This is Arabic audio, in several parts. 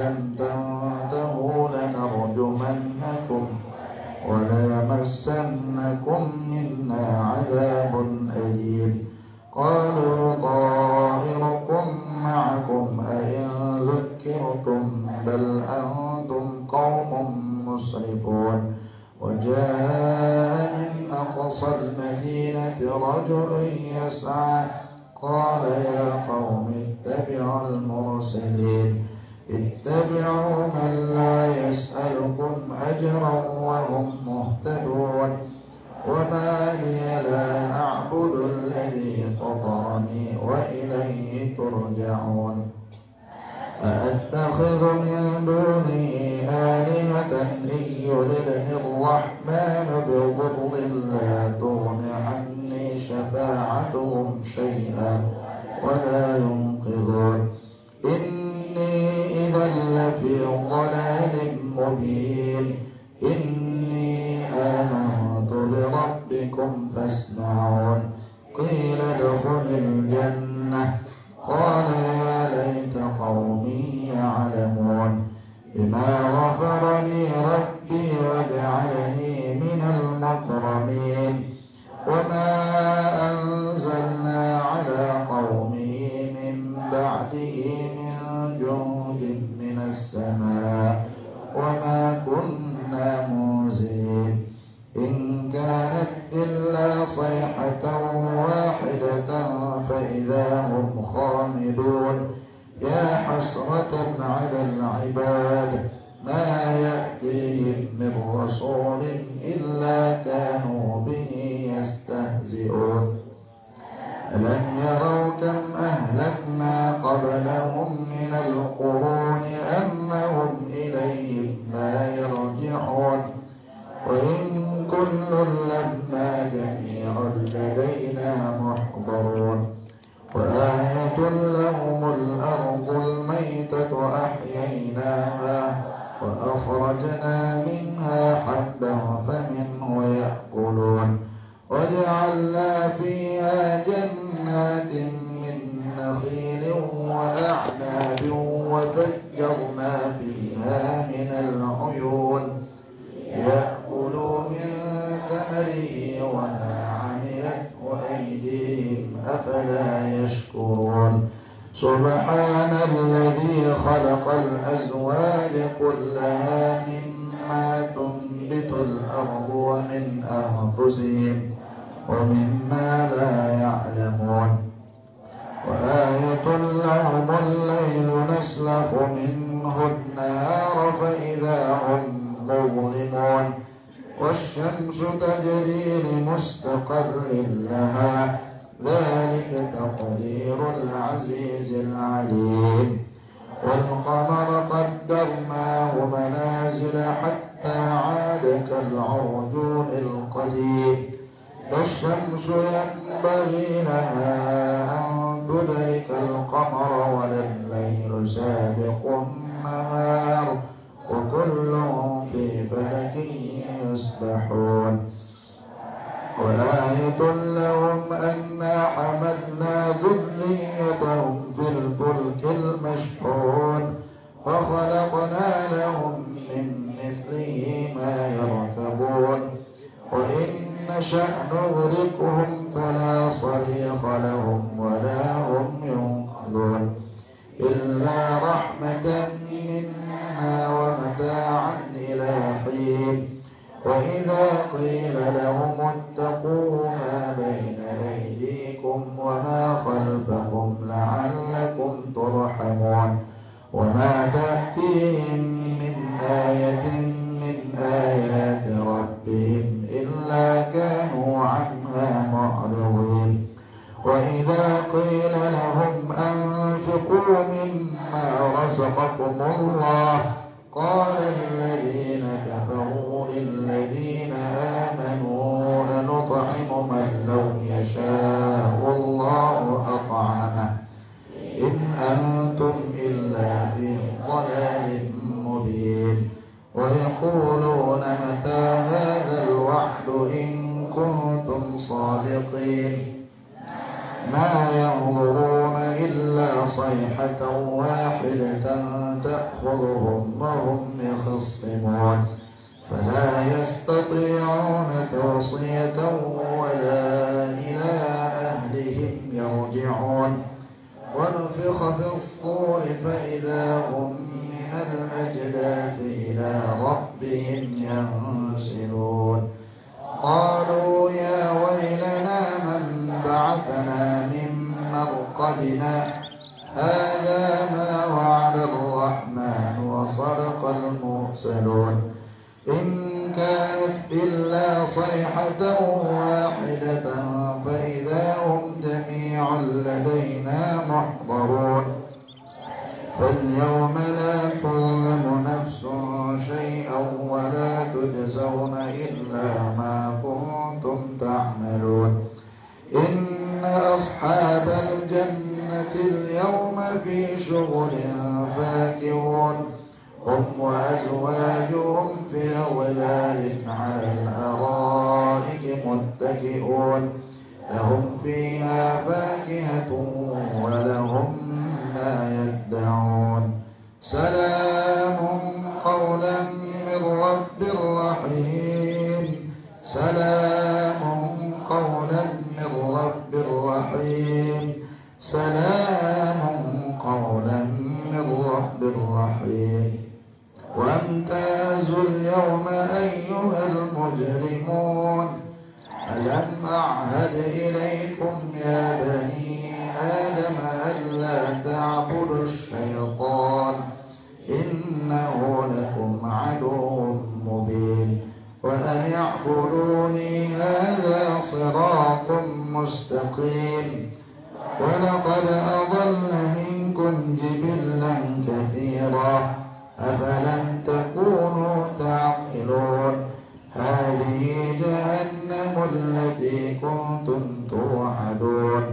لم تنتهوا لنرجمنكم وليمسنكم منا عذاب أليم. قالوا طائركم معكم أئن ذكرتم بل أنتم قوم مسرفون. وجاء من أقصى المدينة رجل يسعى قال يا قوم اتبعوا المرسلين اتبعوا من لا يسألكم أجرا وهم مهتدون. وما لي لا أعبد الذي فطرني وإليه ترجعون. أأتخذ من دونه آلهة إن يردني الرحمن بضر لا تغن عني شفاعتهم شيئا ولا ينقذون. إني إذا لفي ضلال مبين. إني آمنت بربكم فاسمعون. قيل ادخل الجنة قال يا ليت قومي يعلمون. بما غفر لي ربي وجعلني من المكرمين. وما أنزلنا على قومه من بعده من جند من السماء وما كنا منزلين. إن كانت إلا صيحة واحدة فإذا هم خامدون. يا حسرة على العباد ما يأتيهم من رسول إلا كانوا به يستهزئون. ألم يروا كم أهلكنا قبلهم من القرون أنهم إليهم لا يرجعون. وإن كل لما جميع لدينا محضرون. وآية لهم الأرض الميتة أحييناها وأخرجنا منها حبا فمنه يأكلون. وجعلنا فيها جنات من نخيل وأعناب وفجرنا فيها من العيون يأكلوا من ثمره وما عملته أيديهم أفلا يشكرون. سبحان الذي خلق الأزواج كلها مما تنبت الأرض ومن أنفسهم ومما لا يعلمون. وآية لهم الليل نسلخ منه النهار فإذا هم مظلمون. والشمس تجري لمستقر لها ذلك تقدير العزيز العليم. والقمر قدرناه منازل حتى عاد كالعرجون القديم. الشمس ينبغي لها أن تدرك القمر ولا الليل سابق النهار وكل في فلك يسبحون. وآية لهم أنا حملنا ذريتهم في الفلك المشحون وخلقنا لهم من مثله ما يركبون. وإن نشأ نغرقهم فلا صريخ لهم ولا هم ينقذون إلا رحمة منا ومتاعا إلى حين. وإذا قيل لهم اتقوا ما بين أيديكم وما خلفكم لعلكم ترحمون. وما تأتيهم من آية من آيات ربهم إلا كانوا عنها معرضين. وإذا قيل لهم أنفقوا مما رزقكم الله قال الذين كفروا للذين آمنوا أنطعم من لو يشاء الله أطعمه إن أنتم إلا في ضلال مبين. ويقولون متى هذا الوعد إن كنتم صادقين. ما ينظرون إلا صيحة واحدة تأخذ تأخذهم وهم يخصمون فلا يستطيعون توصية ولا إلى أهلهم يرجعون ونفخ في الصور فإذا هم من الأجداث إلى ربهم ينسلون قالوا يا ويلنا من بعثنا من مرقدنا هذا ما وعد الرحمن وصدق المرسلون إن كانت إلا صيحة واحدة فإذا هم جميع لدينا محضرون فاليوم لا تظلم نفس شيئا ولا تجزون إلا ما كنتم تعملون إن أصحاب الجنة اليوم في شغل فاكهون هم وأزواجهم في ظلال على الأرائك متكئون لهم فيها فاكهة ولهم ما يدعون سلام قولا من رب رحيم سلام قولا من رب رحيم سلام قولا من رب رحيم وامتازوا اليوم أيها المجرمون ألم أعهد إليكم يا بني آدم ألا تعبدوا الشيطان إنه لكم عدو مبين وأن اعبدوني هذا صراط مستقيم ولقد أضل منكم جبلا كثيرا أفلم تكونوا تعقلون هذه جهنم التي كنتم توعدون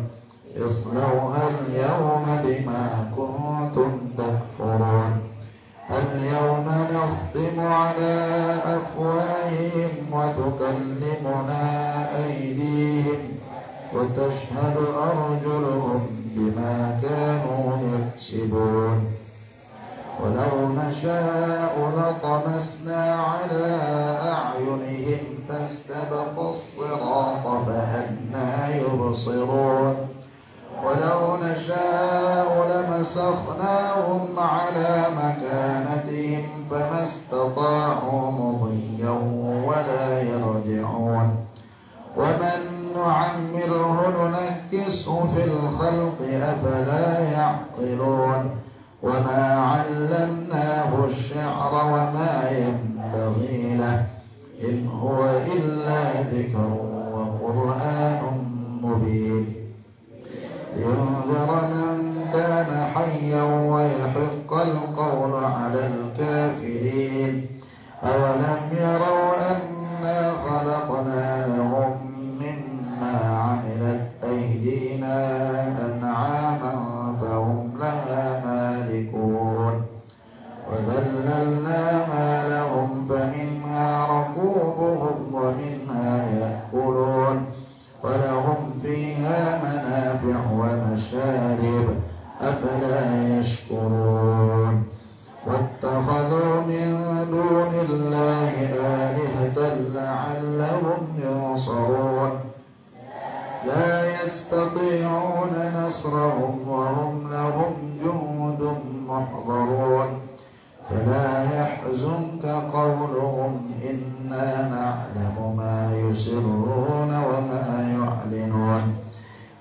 اصلوها اليوم بما كنتم تكفرون اليوم نختم على أفواههم وتكلمنا أيديهم وتشهد أرجلهم بما كانوا يكسبون ولو نشاء لطمسنا على أعينهم فاستبقوا الصراط فأنى يبصرون ولو نشاء لمسخناهم على مكانتهم فما استطاعوا مضيا ولا يرجعون ومن نعمره ننكسه في الخلق أفلا يعقلون وما علمناه الشعر وما ينبغي له إن هو إلا ذكر وقرآن مبين لينذر من كان حيا ويحق القول على الكافرين أولم يروا أنا خلقنا لهم مما عملت أيدينا أنعاما فهم لها مالكون وذللناها لهم فمنها ركوبهم ومنها يأكلون ولهم فيها منافع ومشارب أفلا يشكرون واتخذوا من دون الله آلهة لعلهم ينصرون لا يستطيعون نصرهم وهم لهم جند محضرون فلا يحزنك قولهم إنا نعلم ما يسرون وما يعلنون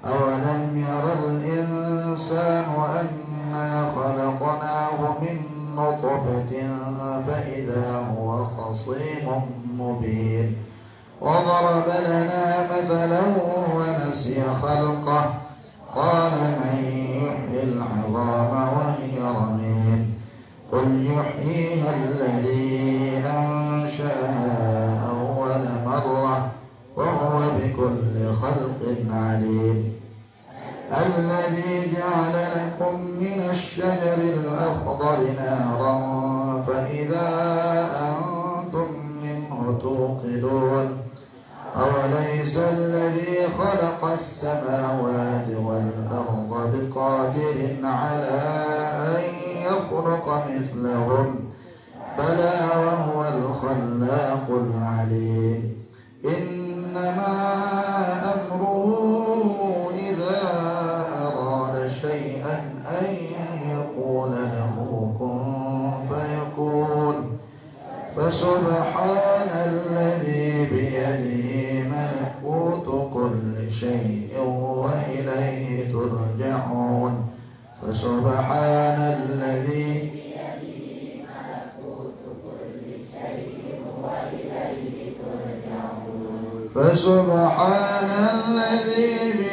أولم ير الإنسان أنا خلقناه من نطفة فإذا هو خصيم مبين وضرب لنا مثلا ونسي خلقه قال من يحيي العظام وهي رميم قل يحييها الذي أنشأها أول مرة وهو بكل خلق عليم الذي جعل لكم من الشجر الأخضر نارا فإذا أنتم منه توقدون أوليس الذي خلق السماوات والأرض بقادر على أن يخلق يخلق مثلهم بلى وهو الخلاق العليم إنما أمره إذا أراد شيئا أن يقول له كن فيكون فسبحان الذي بيده ملكوت كل شيء وإليه ترجعون فسبحان الذي فسبحان الذي